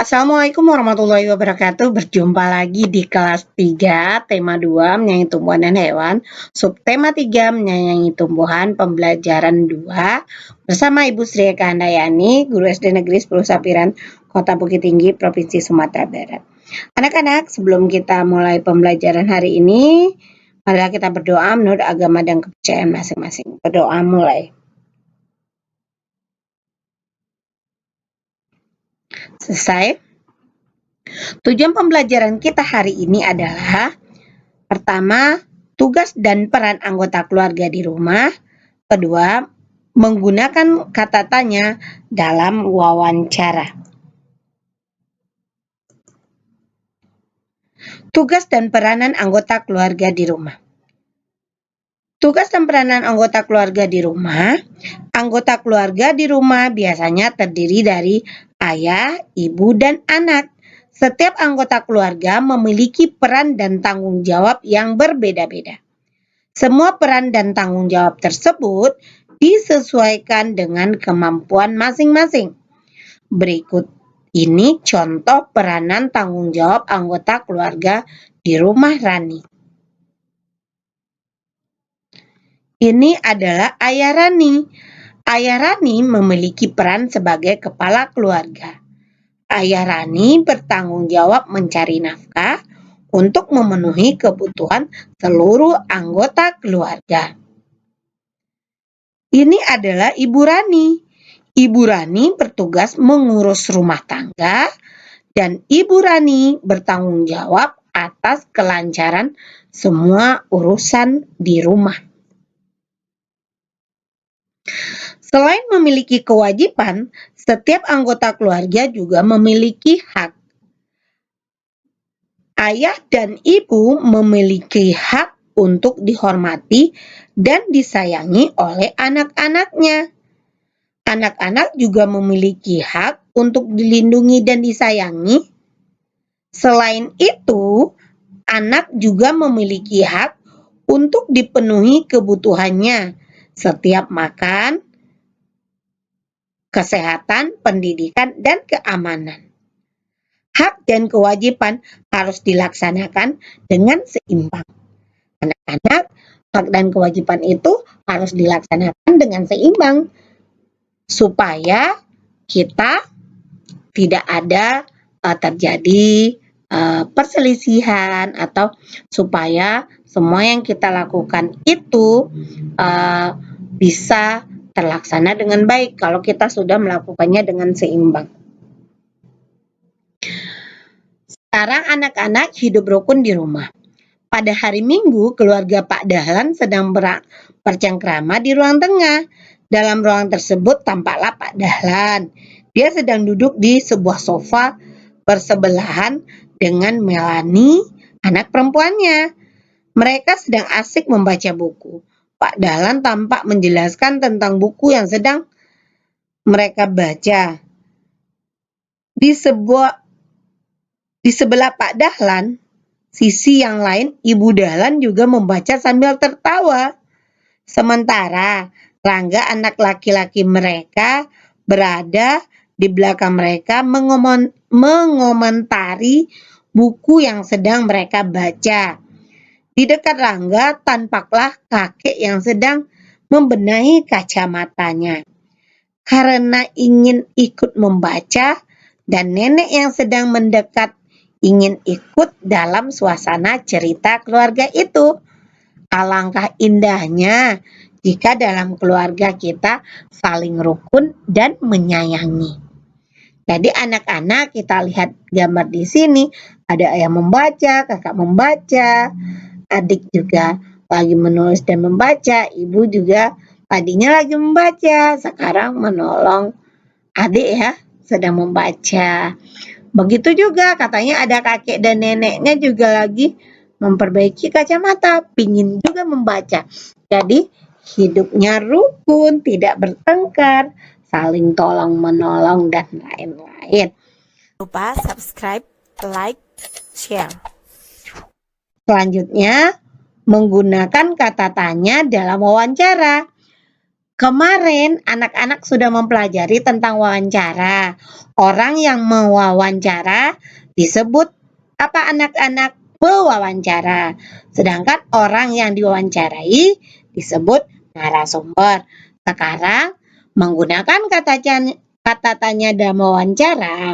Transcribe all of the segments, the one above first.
Assalamualaikum warahmatullahi wabarakatuh. Berjumpa lagi di kelas 3, tema 2, menyayangi tumbuhan dan hewan. Subtema 3, menyayangi tumbuhan, pembelajaran 2. Bersama Ibu Sri Eka Handayani, Guru SD Negeri 10 Sapiran, Kota Bukit Tinggi, Provinsi Sumatera Barat. Anak-anak, sebelum kita mulai pembelajaran hari ini, marilah kita berdoa menurut agama dan kepercayaan masing-masing. Berdoa mulai. Selesai. Tujuan pembelajaran kita hari ini adalah pertama, tugas dan peran anggota keluarga di rumah. Kedua, menggunakan kata tanya dalam wawancara. Tugas dan peranan anggota keluarga di rumah. Tugas dan peranan anggota keluarga di rumah. Anggota keluarga di rumah biasanya terdiri dari ayah, ibu, dan anak. Setiap anggota keluarga memiliki peran dan tanggung jawab yang berbeda-beda. Semua peran dan tanggung jawab tersebut disesuaikan dengan kemampuan masing-masing. Berikut ini contoh peranan tanggung jawab anggota keluarga di rumah Rani. Ini adalah Ayah Rani. Ayah Rani memiliki peran sebagai kepala keluarga. Ayah Rani bertanggung jawab mencari nafkah untuk memenuhi kebutuhan seluruh anggota keluarga. Ini adalah Ibu Rani. Ibu Rani bertugas mengurus rumah tangga dan Ibu Rani bertanggung jawab atas kelancaran semua urusan di rumah. Selain memiliki kewajiban, setiap anggota keluarga juga memiliki hak. Ayah dan ibu memiliki hak untuk dihormati dan disayangi oleh anak-anaknya. Anak-anak juga memiliki hak untuk dilindungi dan disayangi. Selain itu, anak juga memiliki hak untuk dipenuhi kebutuhannya setiap makan, kesehatan, pendidikan, dan keamanan. Hak dan kewajiban harus dilaksanakan dengan seimbang. Anak-anak, hak dan kewajiban itu harus dilaksanakan dengan seimbang supaya kita tidak ada terjadi perselisihan atau supaya semua yang kita lakukan itu bisa terlaksana dengan baik kalau kita sudah melakukannya dengan seimbang. Sekarang anak-anak hidup rukun di rumah. Pada hari Minggu, keluarga Pak Dahlan sedang bercengkrama di ruang tengah. Dalam ruang tersebut tampaklah Pak Dahlan. Dia sedang duduk di sebuah sofa bersebelahan dengan Melanie, anak perempuannya. Mereka sedang asik membaca buku. Pak Dahlan tampak menjelaskan tentang buku yang sedang mereka baca. Di sebelah Pak Dahlan, sisi yang lain, Ibu Dahlan juga membaca sambil tertawa. Sementara Rangga, anak laki-laki mereka, berada di belakang mereka mengomentari buku yang sedang mereka baca. Di dekat Rangga tampaklah kakek yang sedang membenahi kacamatanya. Karena ingin ikut membaca dan nenek yang sedang mendekat ingin ikut dalam suasana cerita keluarga itu. Alangkah indahnya jika dalam keluarga kita saling rukun dan menyayangi. Jadi anak-anak, kita lihat gambar di sini, ada ayah membaca, kakak membaca, adik juga lagi menulis dan membaca, ibu juga tadinya lagi membaca, sekarang menolong adik ya, sedang membaca. Begitu juga katanya ada kakek dan neneknya juga lagi memperbaiki kacamata, pingin juga membaca. Jadi hidupnya rukun, tidak bertengkar, saling tolong menolong dan lain-lain. Lupa subscribe, like, share. Selanjutnya, menggunakan kata tanya dalam wawancara. Kemarin anak-anak sudah mempelajari tentang wawancara. Orang yang mewawancara disebut apa anak-anak? Pewawancara. Sedangkan orang yang diwawancarai disebut narasumber. Sekarang menggunakan kata tanya dan wawancara.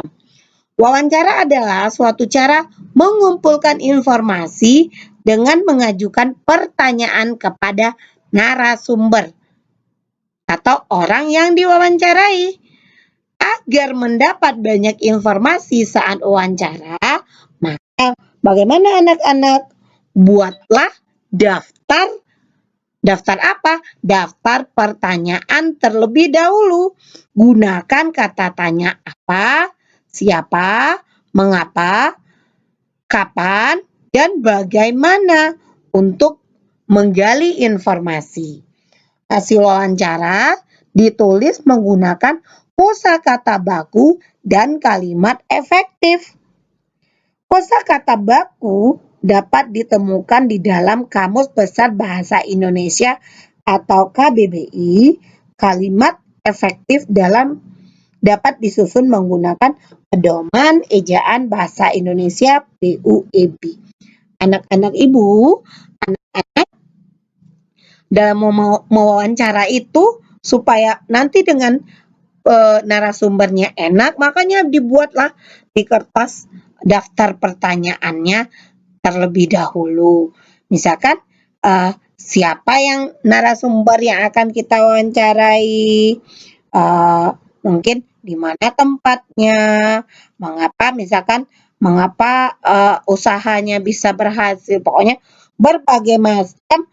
Wawancara adalah suatu cara mengumpulkan informasi dengan mengajukan pertanyaan kepada narasumber atau orang yang diwawancarai. Agar mendapat banyak informasi saat wawancara, maka bagaimana anak-anak? Buatlah daftar. Daftar apa? Daftar pertanyaan terlebih dahulu. Gunakan kata tanya apa, siapa, mengapa, kapan, dan bagaimana untuk menggali informasi. Hasil wawancara ditulis menggunakan kosakata baku dan kalimat efektif. Kosakata baku dapat ditemukan di dalam Kamus Besar Bahasa Indonesia atau KBBI. Kalimat efektif dapat disusun menggunakan pedoman ejaan bahasa Indonesia PUEB. Anak-anak ibu, anak-anak dalam mewawancara itu supaya nanti dengan narasumbernya enak, makanya dibuatlah di kertas daftar pertanyaannya terlebih dahulu. Misalkan siapa yang narasumber yang akan kita wawancarai, mungkin di mana tempatnya, mengapa usahanya bisa berhasil, pokoknya berbagai macam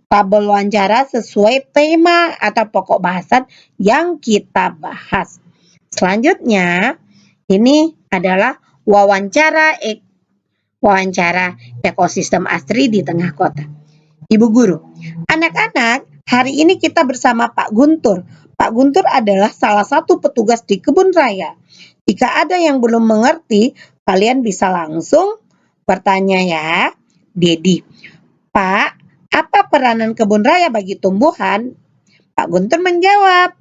tabel wawancara sesuai tema atau pokok bahasan yang kita bahas. Selanjutnya, ini adalah wawancara ekosistem asri di tengah kota. Ibu guru, anak-anak, hari ini kita bersama Pak Guntur. Pak Guntur adalah salah satu petugas di kebun raya. Jika ada yang belum mengerti, kalian bisa langsung bertanya ya. Dedi, Pak, apa peranan kebun raya bagi tumbuhan? Pak Guntur menjawab,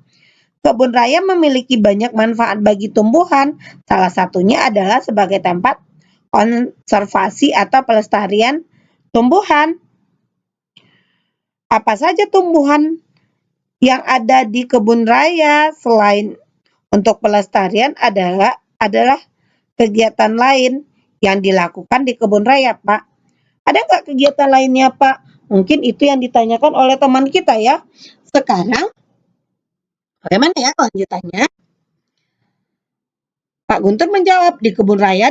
kebun raya memiliki banyak manfaat bagi tumbuhan. Salah satunya adalah sebagai tempat konservasi atau pelestarian tumbuhan. Apa saja tumbuhan yang ada di kebun raya selain untuk pelestarian adalah kegiatan lain yang dilakukan di kebun raya, Pak? Ada nggak kegiatan lainnya, Pak? Mungkin itu yang ditanyakan oleh teman kita ya. Sekarang, bagaimana ya kelanjutannya? Pak Guntur menjawab, di kebun raya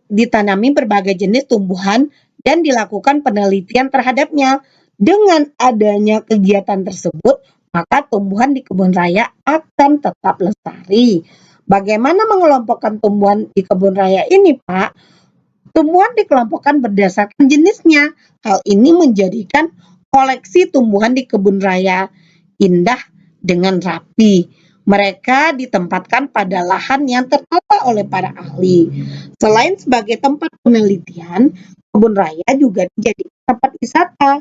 ditanami berbagai jenis tumbuhan dan dilakukan penelitian terhadapnya. Dengan adanya kegiatan tersebut, maka tumbuhan di kebun raya akan tetap lestari. Bagaimana mengelompokkan tumbuhan di kebun raya ini, Pak? Tumbuhan dikelompokkan berdasarkan jenisnya. Hal ini menjadikan koleksi tumbuhan di kebun raya indah dengan rapi. Mereka ditempatkan pada lahan yang tertata oleh para ahli. Selain sebagai tempat penelitian, kebun raya juga dijadikan tempat wisata.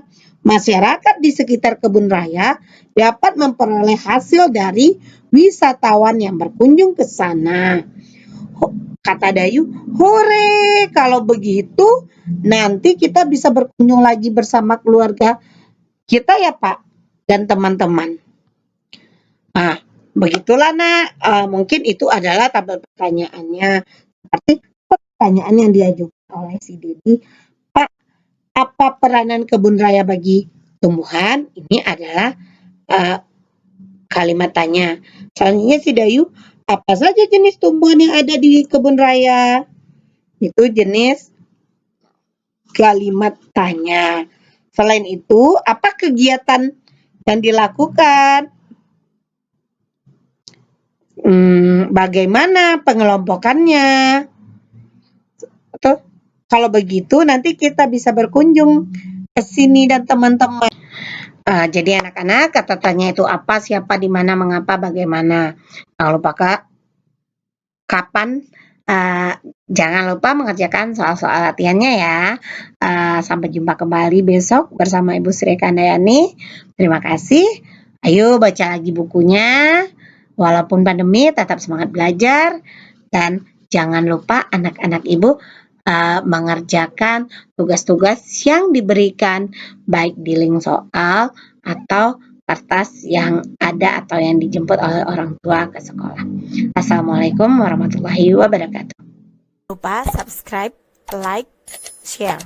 Masyarakat di sekitar kebun raya dapat memperoleh hasil dari wisatawan yang berkunjung ke sana. Kata Dayu, hore, kalau begitu nanti kita bisa berkunjung lagi bersama keluarga kita ya Pak dan teman-teman. Nah, begitulah nak, mungkin itu adalah tabel pertanyaannya. Seperti pertanyaan yang diajukan oleh si Dedi, Pak, apa peranan kebun raya bagi tumbuhan? Ini adalah kalimat tanya. Selanjutnya si Dayu, apa saja jenis tumbuhan yang ada di kebun raya? Itu jenis kalimat tanya. Selain itu, apa kegiatan yang dilakukan? Bagaimana pengelompokannya? Atau kalau begitu nanti kita bisa berkunjung ke sini dan teman-teman. Jadi anak-anak, kata tanya itu apa, siapa, di mana, mengapa, bagaimana. Jangan lupa kapan. Jangan lupa mengerjakan soal-soal latihannya ya. Sampai jumpa kembali besok bersama Ibu Sri Kandayani. Terima kasih. Ayo baca lagi bukunya. Walaupun pandemi tetap semangat belajar. Dan jangan lupa anak-anak ibu mengerjakan tugas-tugas yang diberikan, baik di link soal atau kertas yang ada atau yang dijemput oleh orang tua ke sekolah. Assalamualaikum warahmatullahi wabarakatuh. Jangan lupa subscribe, like, share.